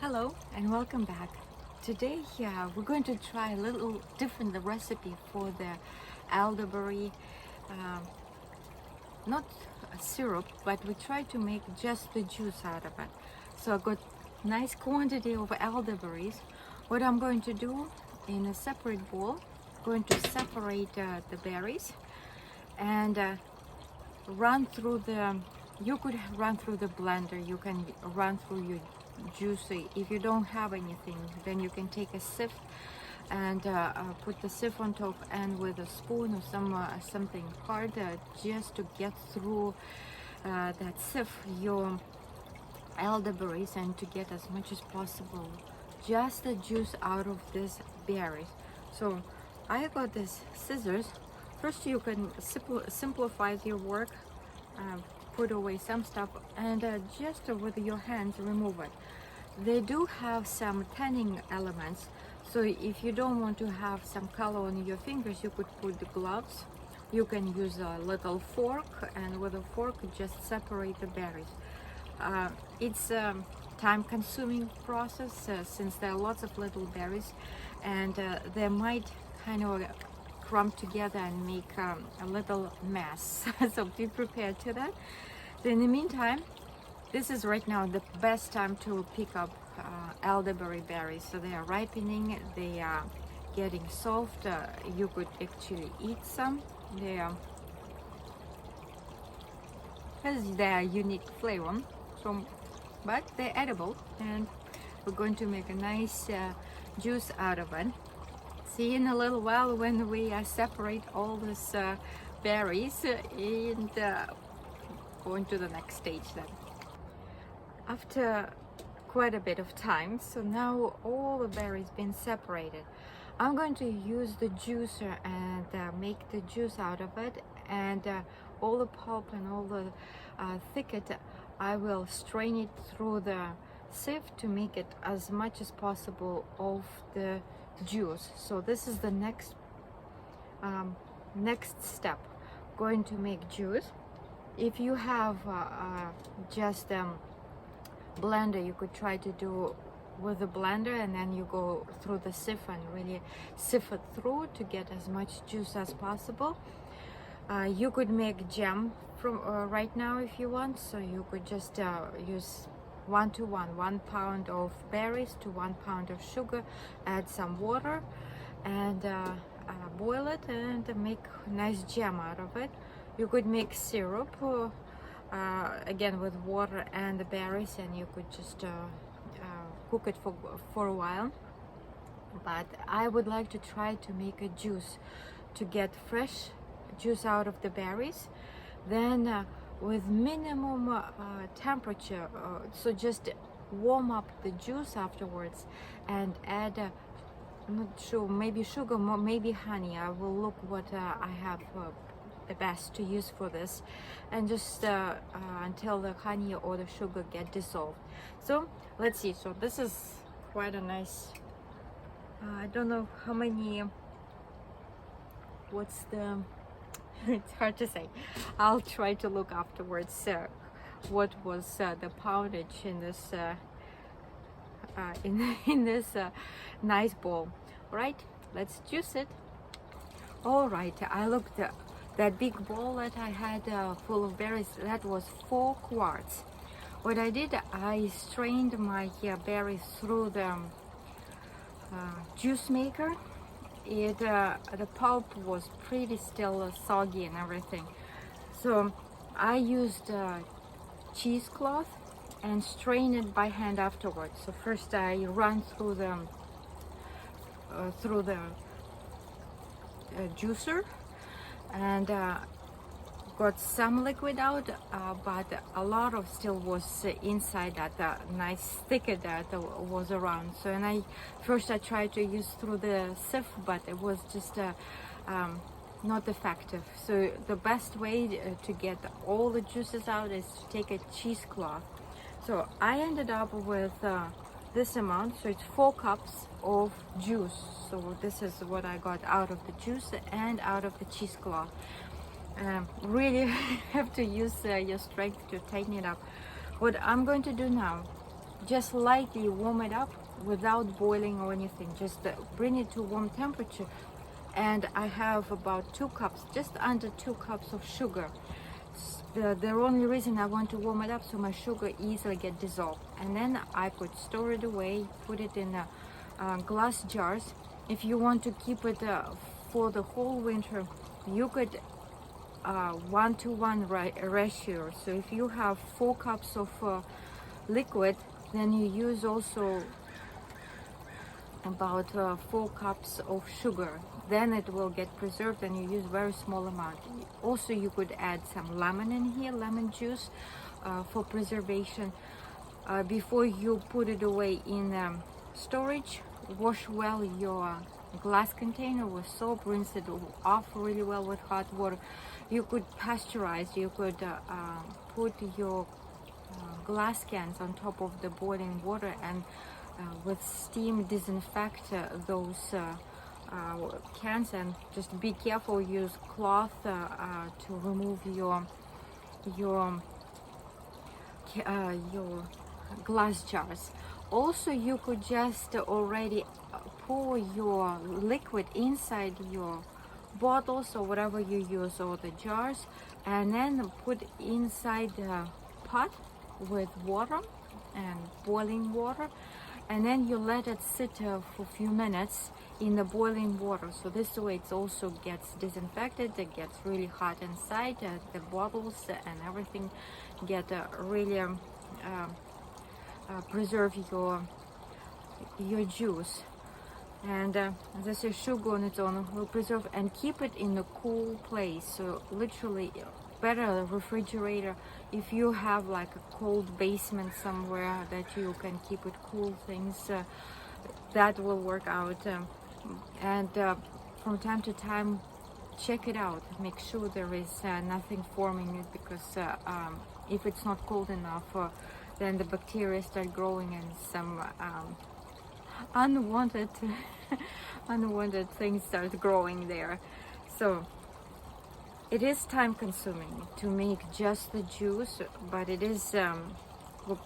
Hello and welcome back. Today we're going to try a little different recipe for the elderberry, uh, not a syrup, but we try to make just the juice out of it. So I got nice quantity of elderberries. What I'm going to do in a separate bowl, going to separate the berries and run through the, you could run through the blender, you can run through your juice. If you don't have anything, then you can take a sieve and put the sieve on top, and with a spoon or something hard just to get through that sieve your elderberries and to get as much as possible just the juice out of this berries. So I got these scissors. First you can simplify your work, put away some stuff and just with your hands remove it. They do have some tanning elements, so if you don't want to have some color on your fingers, you could put the gloves. You can use a little fork, and with a fork just separate the berries. It's a time-consuming process since there are lots of little berries, and they might kind of clump together and make a little mess. So be prepared to that. So in the meantime, this is right now the best time to pick up elderberry berries. So they are ripening, they are getting soft. You could actually eat some. They are, has their unique flavor. So, but they're edible, and we're going to make a nice juice out of it. See you in a little while when we separate all these berries and go into the next stage then. After quite a bit of time, so now all the berries been separated, I'm going to use the juicer and make the juice out of it, and all the pulp and all the thicket I will strain it through the sieve to make it as much as possible of the juice. So this is the next step, going to make juice. If you have just blender, you could try to do with the blender, and then you go through the sieve and really sieve it through to get as much juice as possible. You could make jam from right now if you want, so you could just use 1 to 1 pound of berries to 1 pound of sugar, add some water and boil it and make nice jam out of it. You could make syrup again with water and the berries, and you could just cook it for a while. But I would like to try to make a juice to get fresh juice out of the berries, then with minimum temperature, so just warm up the juice afterwards and add I'm not sure, maybe sugar, maybe honey. I will look what I have the best to use for this, and just until the honey or the sugar get dissolved. So let's see. So this is quite a nice, I don't know how many, what's the it's hard to say. I'll try to look afterwards what was the poundage in this in this nice bowl. Right, let's juice it. All right, I looked that big bowl that I had full of berries, that was 4 quarts. What I did, I strained my berries through the juice maker. The pulp was pretty still soggy and everything, so I used cheesecloth and strain it by hand afterwards. So first I run through the juicer and got some liquid out, but a lot of still was inside that nice thicket that was around. So and I tried to use through the sieve, but it was just not effective. So the best way to get all the juices out is to take a cheesecloth. So I ended up with this amount, so it's 4 cups of juice. So this is what I got out of the juice and out of the cheesecloth. Really have to use your strength to tighten it up. What I'm going to do now, just lightly warm it up without boiling or anything. Just bring it to warm temperature. And I have about 2 cups, just under 2 cups of sugar. The only reason I want to warm it up so my sugar easily get dissolved. And then I could store it away, put it in glass jars. If you want to keep it for the whole winter, you could 1-to-1 ratio. So if you have 4 cups of liquid, then you use also about 4 cups of sugar. Then it will get preserved and you use very small amount. Also you could add some lemon in here, lemon juice, for preservation. Before you put it away in storage, wash well your glass container with soap, rinse it off really well with hot water. You could pasteurize, you could put your glass cans on top of the boiling water and with steam disinfect those cans, and just be careful, use cloth to remove your glass jars. Also you could just already pour your liquid inside your bottles or whatever you use, or the jars, and then put inside the pot with water and boiling water, and then you let it sit for a few minutes in the boiling water. So this way it also gets disinfected, it gets really hot inside, the bottles and everything get really preserve your juice. And as I say, sugar on its own will preserve, and keep it in a cool place. So literally better refrigerator. If you have like a cold basement somewhere that you can keep it cool, things that will work out. And from time to time check it out, make sure there is nothing forming it, because if it's not cold enough, then the bacteria start growing and some unwanted unwanted things start growing there. So it is time consuming to make just the juice, but it is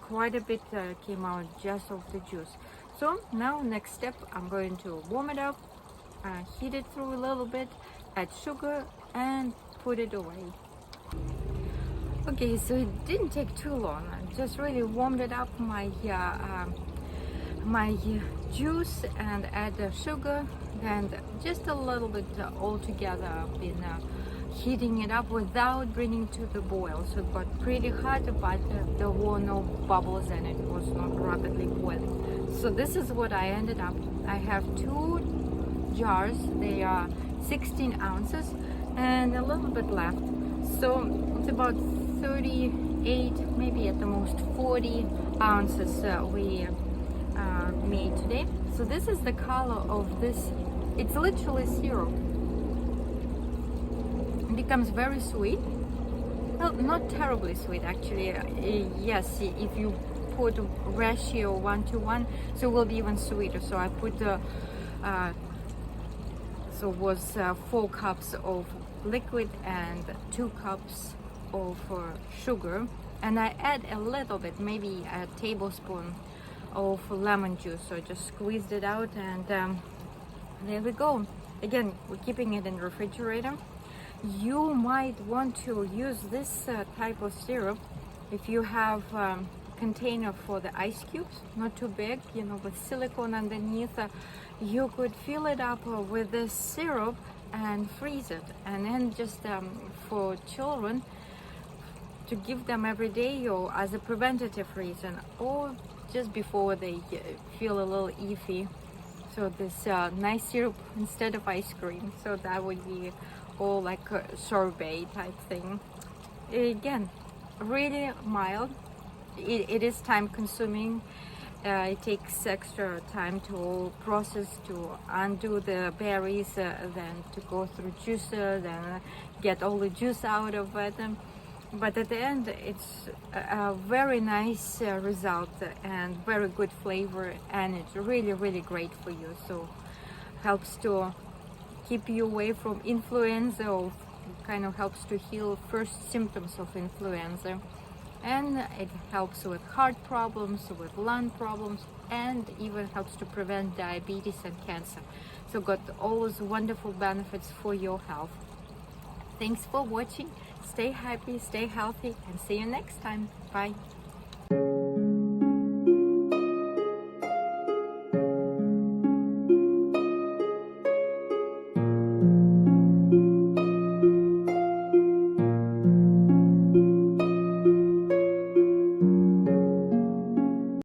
quite a bit came out just of the juice. So now next step, I'm going to warm it up, heat it through a little bit, add sugar and put it away. Okay, so it didn't take too long. I just really warmed it up, my juice, and add the sugar and just a little bit all together. I've been heating it up without bringing to the boil, so it got pretty hot, but there were no bubbles and it was not rapidly boiling. So this is what I ended up. I have 2 jars, they are 16 ounces and a little bit left, so it's about 38, maybe at the most 40 ounces we made today. So this is the color of this. It's literally syrup. It becomes very sweet. Well, not terribly sweet actually. Yes, if you put ratio 1-to-1, so it will be even sweeter. So I put so it was 4 cups of liquid and 2 cups of sugar, and I add a little bit, maybe a tablespoon of lemon juice. So I just squeezed it out, and there we go. Again, we're keeping it in the refrigerator. You might want to use this type of syrup if you have container for the ice cubes, not too big, you know, with silicone underneath. You could fill it up with this syrup and freeze it, and then just for children to give them every day, or as a preventative reason, or just before they feel a little iffy. So this nice syrup instead of ice cream, so that would be all like a sorbet type thing. Again, really mild. It is time consuming. It takes extra time to process, to undo the berries, then to go through juicer, then get all the juice out of it. But at the end, it's a very nice result and very good flavor, and it's really, really great for you. So helps to keep you away from influenza, or kind of helps to heal first symptoms of influenza. and it helps with heart problems, with lung problems, and even helps to prevent diabetes and cancer. So got all those wonderful benefits for your health. Thanks for watching. Stay happy, stay healthy, and see you next time. Bye.